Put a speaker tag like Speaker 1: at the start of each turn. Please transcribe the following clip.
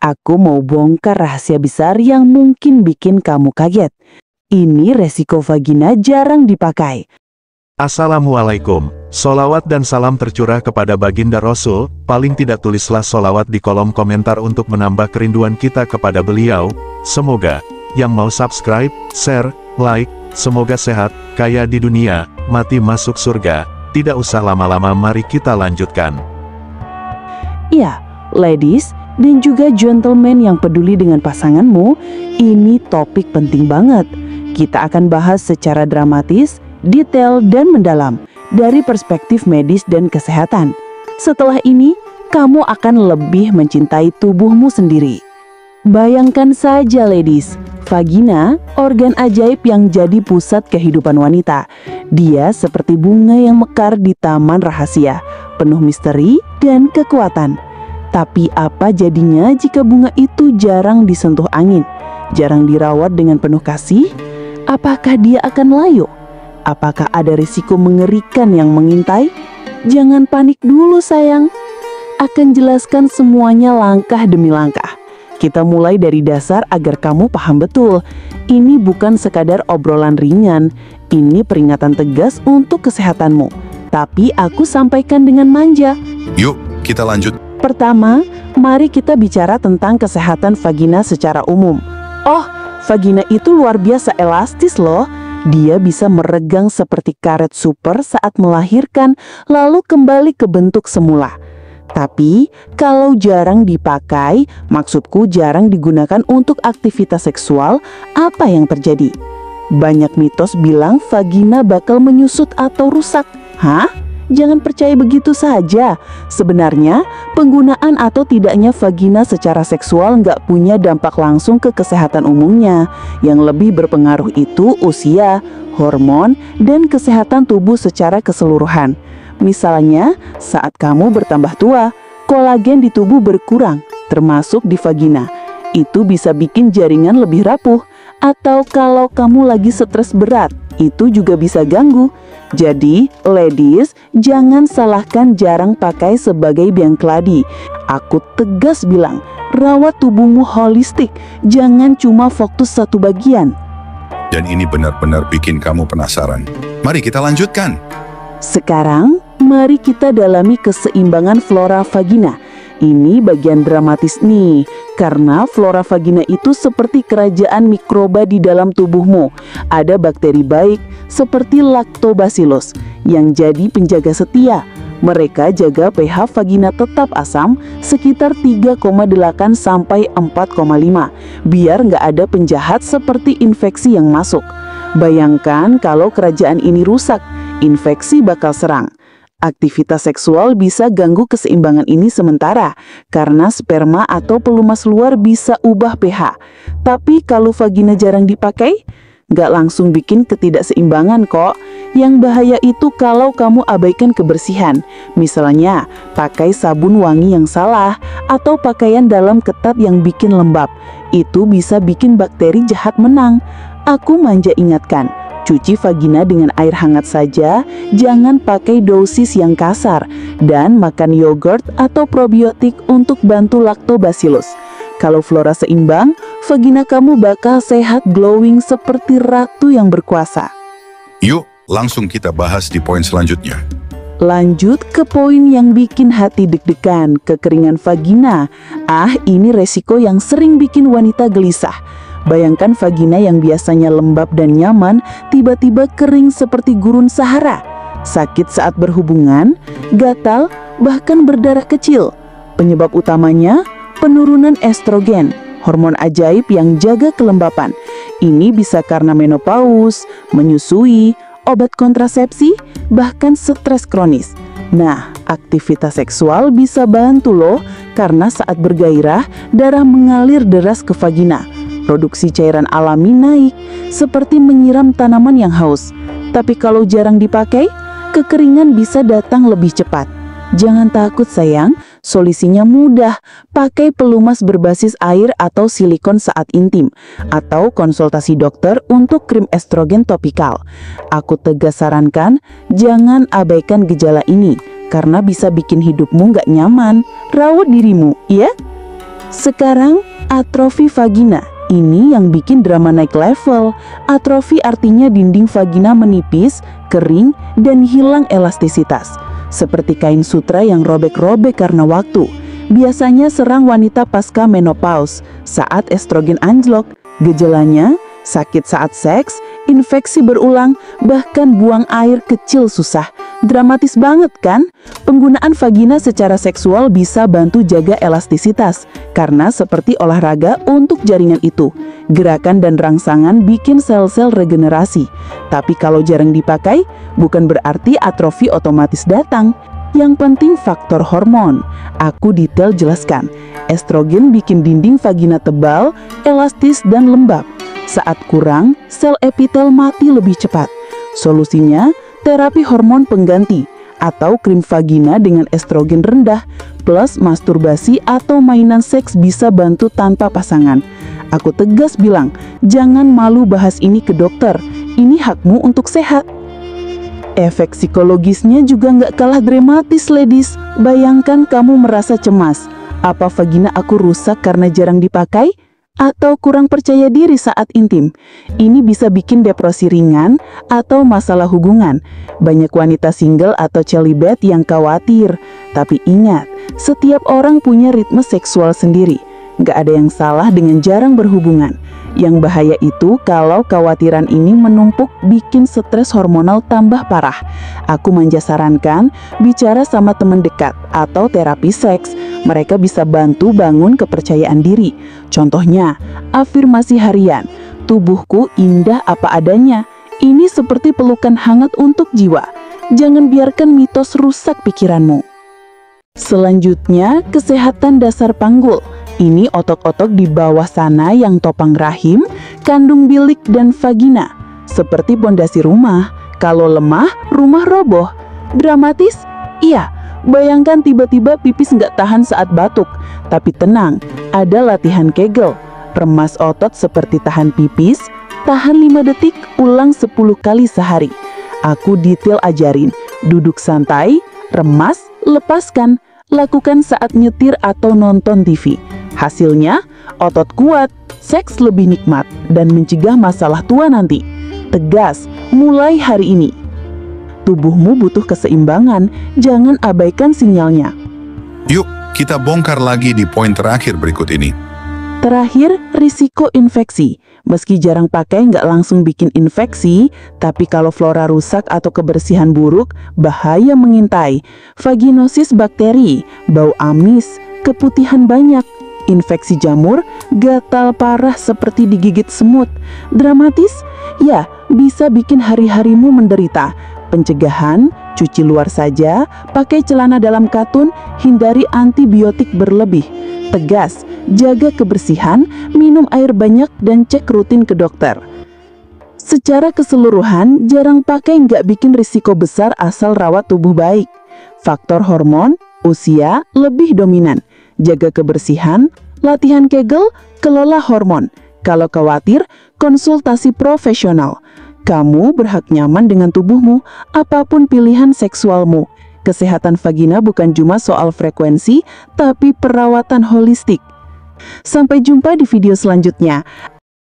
Speaker 1: Aku mau bongkar rahasia besar yang mungkin bikin kamu kaget. Ini resiko vagina jarang dipakai.
Speaker 2: Assalamualaikum, solawat dan salam tercurah kepada baginda Rasul. Paling tidak tulislah solawat di kolom komentar untuk menambah kerinduan kita kepada beliau. Semoga yang mau subscribe, share, like, semoga sehat, kaya di dunia, mati masuk surga. Tidak usah lama-lama, mari kita lanjutkan.
Speaker 1: Ya, ladies dan juga gentleman yang peduli dengan pasanganmu, ini topik penting banget. Kita akan bahas secara dramatis, detail, dan mendalam dari perspektif medis dan kesehatan. Setelah ini, kamu akan lebih mencintai tubuhmu sendiri. Bayangkan saja ladies, vagina, organ ajaib yang jadi pusat kehidupan wanita. Dia seperti bunga yang mekar di taman rahasia, penuh misteri dan kekuatan. Tapi apa jadinya jika bunga itu jarang disentuh angin, jarang dirawat dengan penuh kasih? Apakah dia akan layu? Apakah ada risiko mengerikan yang mengintai? Jangan panik dulu sayang. Akan jelaskan semuanya langkah demi langkah. Kita mulai dari dasar agar kamu paham betul. Ini bukan sekadar obrolan ringan, ini peringatan tegas untuk kesehatanmu. Tapi aku sampaikan dengan manja.
Speaker 3: Yuk, kita lanjut.
Speaker 1: Pertama, mari kita bicara tentang kesehatan vagina secara umum. Oh, vagina itu luar biasa elastis loh. Dia bisa meregang seperti karet super saat melahirkan, lalu kembali ke bentuk semula. Tapi, kalau jarang dipakai, maksudku jarang digunakan untuk aktivitas seksual, apa yang terjadi? Banyak mitos bilang vagina bakal menyusut atau rusak. Hah? Jangan percaya begitu saja. Sebenarnya, penggunaan atau tidaknya vagina secara seksual nggak punya dampak langsung ke kesehatan umumnya. Yang lebih berpengaruh itu usia, hormon, dan kesehatan tubuh secara keseluruhan. Misalnya, saat kamu bertambah tua, kolagen di tubuh berkurang, termasuk di vagina. Itu bisa bikin jaringan lebih rapuh. Atau kalau kamu lagi stres berat, itu juga bisa ganggu. Jadi, ladies, jangan salahkan jarang pakai sebagai biang keladi. Aku tegas bilang, rawat tubuhmu holistik, jangan cuma fokus satu bagian.
Speaker 3: Dan ini benar-benar bikin kamu penasaran. Mari kita lanjutkan.
Speaker 1: Sekarang, mari kita dalami keseimbangan flora vagina. Ini bagian dramatis nih, karena flora vagina itu seperti kerajaan mikroba di dalam tubuhmu. Ada bakteri baik seperti Lactobacillus yang jadi penjaga setia. Mereka jaga pH vagina tetap asam sekitar 3,8 sampai 4,5 biar nggak ada penjahat seperti infeksi yang masuk. Bayangkan kalau kerajaan ini rusak, infeksi bakal serang. Aktivitas seksual bisa ganggu keseimbangan ini sementara karena sperma atau pelumas luar bisa ubah pH. Tapi kalau vagina jarang dipakai, nggak langsung bikin ketidakseimbangan kok. Yang bahaya itu kalau kamu abaikan kebersihan. Misalnya, pakai sabun wangi yang salah atau pakaian dalam ketat yang bikin lembab. Itu bisa bikin bakteri jahat menang. Aku manja ingatkan, cuci vagina dengan air hangat saja, jangan pakai dosis yang kasar, dan makan yogurt atau probiotik untuk bantu Lactobacillus. Kalau flora seimbang, vagina kamu bakal sehat glowing seperti ratu yang berkuasa.
Speaker 3: Yuk, langsung kita bahas di poin selanjutnya.
Speaker 1: Lanjut ke poin yang bikin hati deg-degan, kekeringan vagina. Ini resiko yang sering bikin wanita gelisah. Bayangkan vagina yang biasanya lembab dan nyaman, tiba-tiba kering seperti gurun Sahara. Sakit saat berhubungan, gatal, bahkan berdarah kecil. Penyebab utamanya, penurunan estrogen, hormon ajaib yang jaga kelembapan. Ini bisa karena menopause, menyusui, obat kontrasepsi, bahkan stres kronis. Nah, aktivitas seksual bisa bantu loh, karena saat bergairah, darah mengalir deras ke vagina. Produksi cairan alami naik, seperti menyiram tanaman yang haus. Tapi kalau jarang dipakai, kekeringan bisa datang lebih cepat. Jangan takut sayang, solusinya mudah. Pakai pelumas berbasis air atau silikon saat intim, atau konsultasi dokter untuk krim estrogen topikal. Aku tegas sarankan, jangan abaikan gejala ini, karena bisa bikin hidupmu nggak nyaman. Rawat dirimu, ya? Sekarang, atrofi vagina. Ini yang bikin drama naik level. Atrofi artinya dinding vagina menipis, kering, dan hilang elastisitas. Seperti kain sutra yang robek-robek karena waktu. Biasanya serang wanita pasca menopause, saat estrogen anjlok. Gejalanya, sakit saat seks, infeksi berulang, bahkan buang air kecil susah. Dramatis banget kan? Penggunaan vagina secara seksual bisa bantu jaga elastisitas, karena seperti olahraga untuk jaringan itu. Gerakan dan rangsangan bikin sel-sel regenerasi. Tapi kalau jarang dipakai, bukan berarti atrofi otomatis datang. Yang penting faktor hormon. Aku detail jelaskan. Estrogen bikin dinding vagina tebal, elastis, dan lembab. Saat kurang, sel epitel mati lebih cepat. Solusinya, terapi hormon pengganti atau krim vagina dengan estrogen rendah plus masturbasi atau mainan seks bisa bantu tanpa pasangan. Aku tegas bilang, jangan malu bahas ini ke dokter. Ini hakmu untuk sehat. Efek psikologisnya juga nggak kalah dramatis, ladies. Bayangkan kamu merasa cemas. Apa vagina aku rusak karena jarang dipakai? Atau kurang percaya diri saat intim? Ini bisa bikin depresi ringan atau masalah hubungan. Banyak wanita single atau celibate yang khawatir. Tapi ingat, setiap orang punya ritme seksual sendiri. Nggak ada yang salah dengan jarang berhubungan. Yang bahaya itu kalau kekhawatiran ini menumpuk bikin stres hormonal tambah parah. Aku manja sarankan bicara sama teman dekat atau terapi seks. Mereka bisa bantu bangun kepercayaan diri. Contohnya, afirmasi harian. Tubuhku indah apa adanya. Ini seperti pelukan hangat untuk jiwa. Jangan biarkan mitos rusak pikiranmu. Selanjutnya, kesehatan dasar panggul. Ini otot-otot di bawah sana yang topang rahim, kandung bilik, dan vagina. Seperti pondasi rumah. Kalau lemah, rumah roboh. Dramatis? Iya. Bayangkan tiba-tiba pipis nggak tahan saat batuk. Tapi tenang, ada latihan Kegel. Remas otot seperti tahan pipis, tahan 5 detik, ulang 10 kali sehari. Aku detail ajarin. Duduk santai, remas, lepaskan. Lakukan saat nyetir atau nonton TV. Hasilnya, otot kuat, seks lebih nikmat, dan mencegah masalah tua nanti. Tegas, mulai hari ini. Tubuhmu butuh keseimbangan, jangan abaikan sinyalnya.
Speaker 3: Yuk, kita bongkar lagi di poin terakhir berikut ini.
Speaker 1: Terakhir, risiko infeksi. Meski jarang pakai nggak langsung bikin infeksi, tapi kalau flora rusak atau kebersihan buruk, bahaya mengintai. Vaginosis bakteri, bau amis, keputihan banyak, infeksi jamur, gatal parah seperti digigit semut. Dramatis? Ya, bisa bikin hari-harimu menderita. Pencegahan, cuci luar saja, pakai celana dalam katun, hindari antibiotik berlebih. Tegas, jaga kebersihan, minum air banyak, dan cek rutin ke dokter. Secara keseluruhan, jarang pakai nggak bikin risiko besar asal rawat tubuh baik. Faktor hormon, usia, lebih dominan. Jaga kebersihan, latihan Kegel, kelola hormon. Kalau khawatir, konsultasi profesional. Kamu berhak nyaman dengan tubuhmu, apapun pilihan seksualmu. Kesehatan vagina bukan cuma soal frekuensi, tapi perawatan holistik. Sampai jumpa di video selanjutnya.